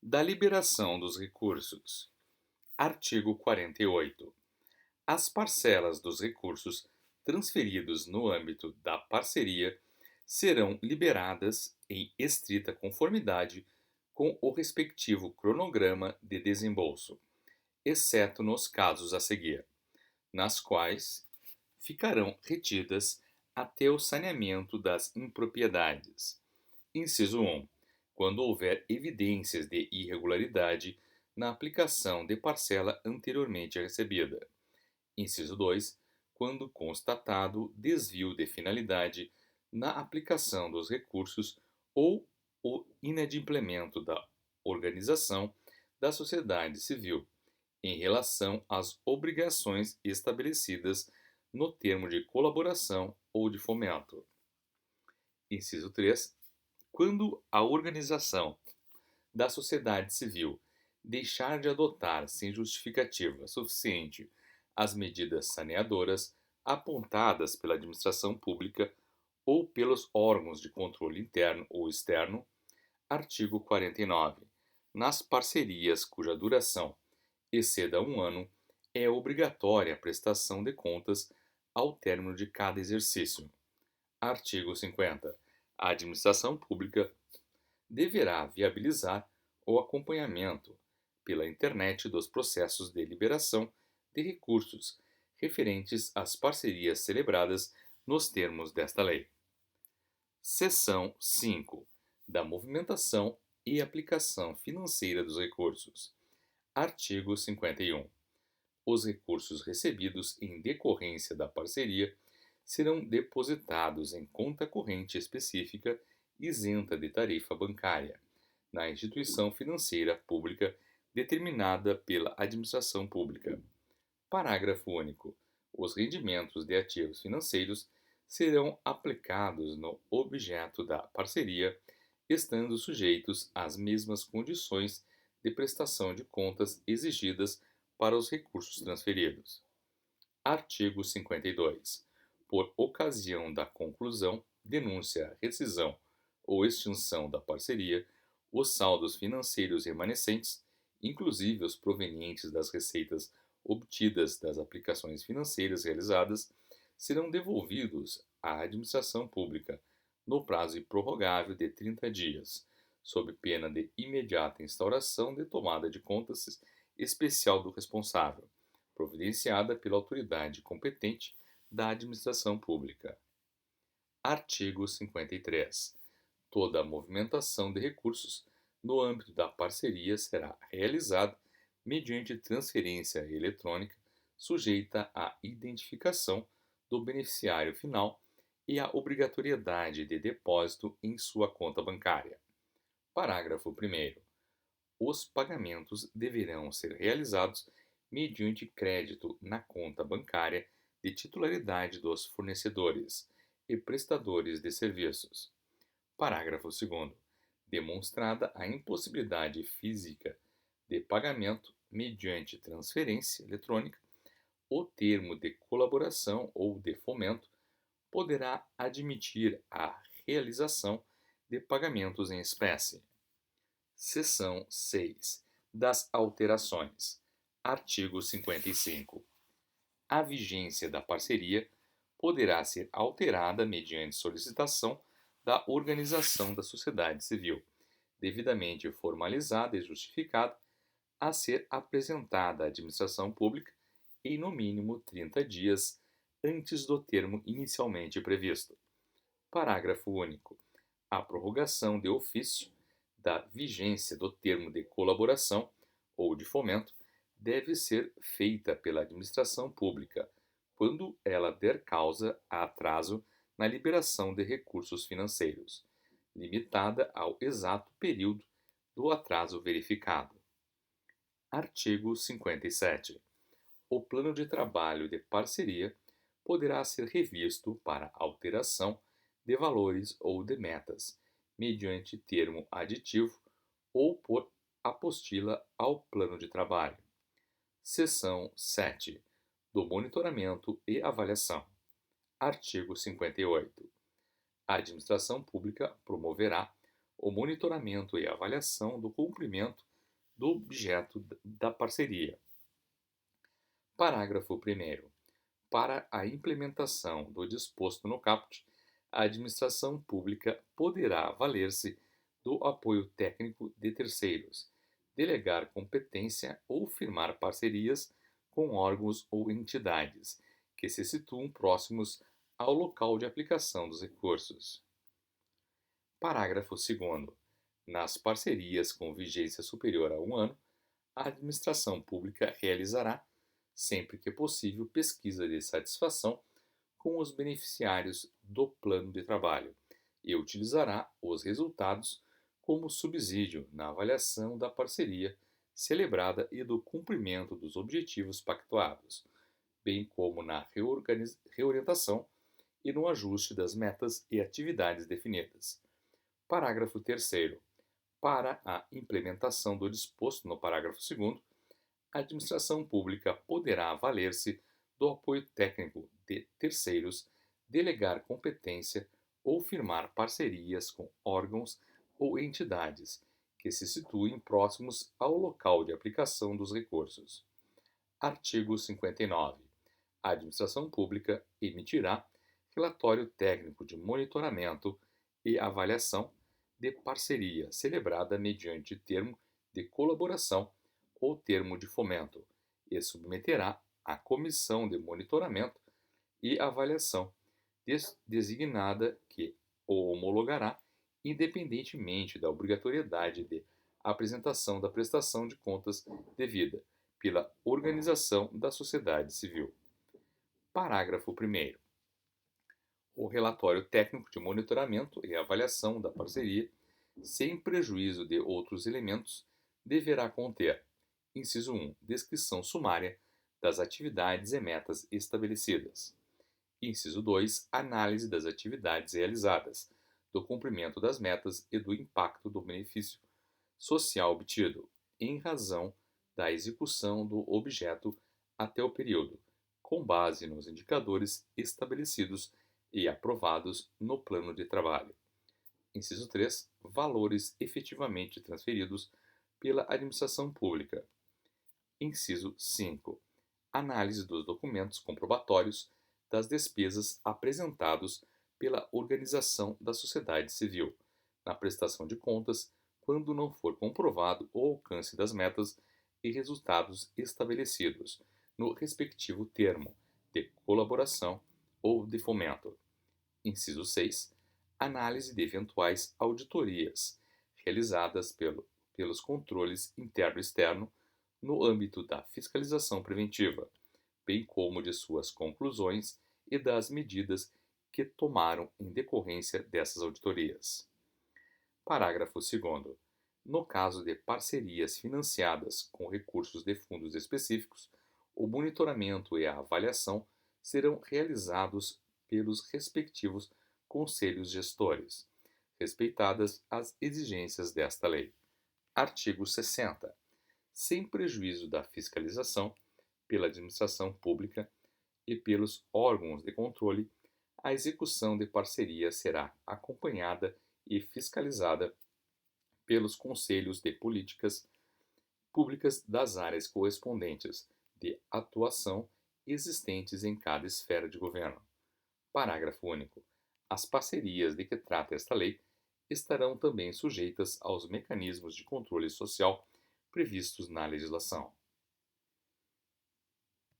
Da liberação dos recursos. Artigo 48. As parcelas dos recursos transferidos no âmbito da parceria serão liberadas em estrita conformidade com o respectivo cronograma de desembolso, exceto nos casos a seguir, nas quais ficarão retidas até o saneamento das impropriedades. Inciso 1. Quando houver evidências de irregularidade na aplicação de parcela anteriormente recebida. Inciso 2. Quando constatado desvio de finalidade na aplicação dos recursos ou o inadimplemento da organização da sociedade civil em relação às obrigações estabelecidas no termo de colaboração ou de fomento. Inciso 3. Quando a organização da sociedade civil deixar de adotar sem justificativa suficiente as medidas saneadoras apontadas pela administração pública ou pelos órgãos de controle interno ou externo. Artigo 49. Nas parcerias cuja duração exceda um ano, é obrigatória a prestação de contas ao término de cada exercício. Artigo 50. A administração pública deverá viabilizar o acompanhamento pela internet dos processos de liberação de recursos referentes às parcerias celebradas nos termos desta lei. Seção 5. Da movimentação e aplicação financeira dos recursos. Artigo 51. Os recursos recebidos em decorrência da parceria serão depositados em conta corrente específica isenta de tarifa bancária, na instituição financeira pública determinada pela administração pública. Parágrafo único. Os rendimentos de ativos financeiros serão aplicados no objeto da parceria, estando sujeitos às mesmas condições de prestação de contas exigidas para os recursos transferidos. Artigo 52. Por ocasião da conclusão, denúncia, rescisão ou extinção da parceria, os saldos financeiros remanescentes, inclusive os provenientes das receitas obtidas das aplicações financeiras realizadas, serão devolvidos à administração pública no prazo improrrogável de 30 dias, sob pena de imediata instauração de tomada de contas especial do responsável, providenciada pela autoridade competente da administração pública. Artigo 53. Toda a movimentação de recursos no âmbito da parceria será realizada mediante transferência eletrônica sujeita à identificação do beneficiário final e à obrigatoriedade de depósito em sua conta bancária. Parágrafo 1º. Os pagamentos deverão ser realizados mediante crédito na conta bancária de titularidade dos fornecedores e prestadores de serviços. Parágrafo 2º. Demonstrada a impossibilidade física de pagamento mediante transferência eletrônica, o termo de colaboração ou de fomento poderá admitir a realização de pagamentos em espécie. Seção 6. Das alterações. Artigo 55. A vigência da parceria poderá ser alterada mediante solicitação da organização da sociedade civil, devidamente formalizada e justificada, a ser apresentada à administração pública em no mínimo 30 dias antes do termo inicialmente previsto. Parágrafo único. A prorrogação de ofício da vigência do termo de colaboração ou de fomento deve ser feita pela administração pública quando ela der causa a atraso na liberação de recursos financeiros, limitada ao exato período do atraso verificado. Artigo 57. O plano de trabalho de parceria poderá ser revisto para alteração de valores ou de metas, mediante termo aditivo ou por apostila ao plano de trabalho. Seção 7. Do monitoramento e avaliação. Artigo 58. A administração pública promoverá, o monitoramento e avaliação do cumprimento do objeto da parceria. Parágrafo 1º. Para a implementação do disposto no caput, a administração pública poderá valer-se do apoio técnico de terceiros, delegar competência ou firmar parcerias com órgãos ou entidades que se situam próximos ao local de aplicação dos recursos. Parágrafo 2º. Nas parcerias com vigência superior a 1 ano, a administração pública realizará, sempre que possível, pesquisa de satisfação com os beneficiários do plano de trabalho e utilizará os resultados como subsídio na avaliação da parceria celebrada e do cumprimento dos objetivos pactuados, bem como na reorientação e no ajuste das metas e atividades definidas. Parágrafo 3º. Para a implementação do disposto no parágrafo 2º, a administração pública poderá valer-se do apoio técnico de terceiros, delegar competência ou firmar parcerias com órgãos ou entidades que se situem próximos ao local de aplicação dos recursos. Artigo 59. A administração pública emitirá relatório técnico de monitoramento e avaliação de parceria celebrada mediante termo de colaboração ou termo de fomento e submeterá à comissão de monitoramento e avaliação designada que o homologará independentemente da obrigatoriedade de apresentação da prestação de contas devida pela organização da sociedade civil. Parágrafo 1º. O relatório técnico de monitoramento e avaliação da parceria, sem prejuízo de outros elementos, deverá conter: inciso 1. Descrição sumária das atividades e metas estabelecidas. Inciso 2. Análise das atividades realizadas, do cumprimento das metas e do impacto do benefício social obtido, em razão da execução do objeto até o período, com base nos indicadores estabelecidos e aprovados no plano de trabalho. Inciso 3. Valores efetivamente transferidos pela administração pública. Inciso 5. Análise dos documentos comprobatórios das despesas apresentados pela organização da sociedade civil, na prestação de contas, quando não for comprovado o alcance das metas e resultados estabelecidos no respectivo termo de colaboração ou de fomento. Inciso 6. Análise de eventuais auditorias realizadas pelos controles interno e externo no âmbito da fiscalização preventiva, bem como de suas conclusões e das medidas que tomaram em decorrência dessas auditorias. Parágrafo 2º. No caso de parcerias financiadas com recursos de fundos específicos, o monitoramento e a avaliação serão realizados pelos respectivos conselhos gestores, respeitadas as exigências desta lei. Artigo 60. Sem prejuízo da fiscalização pela administração pública e pelos órgãos de controle, a execução de parceria será acompanhada e fiscalizada pelos conselhos de políticas públicas das áreas correspondentes de atuação existentes em cada esfera de governo. Parágrafo único. As parcerias de que trata esta lei estarão também sujeitas aos mecanismos de controle social previstos na legislação.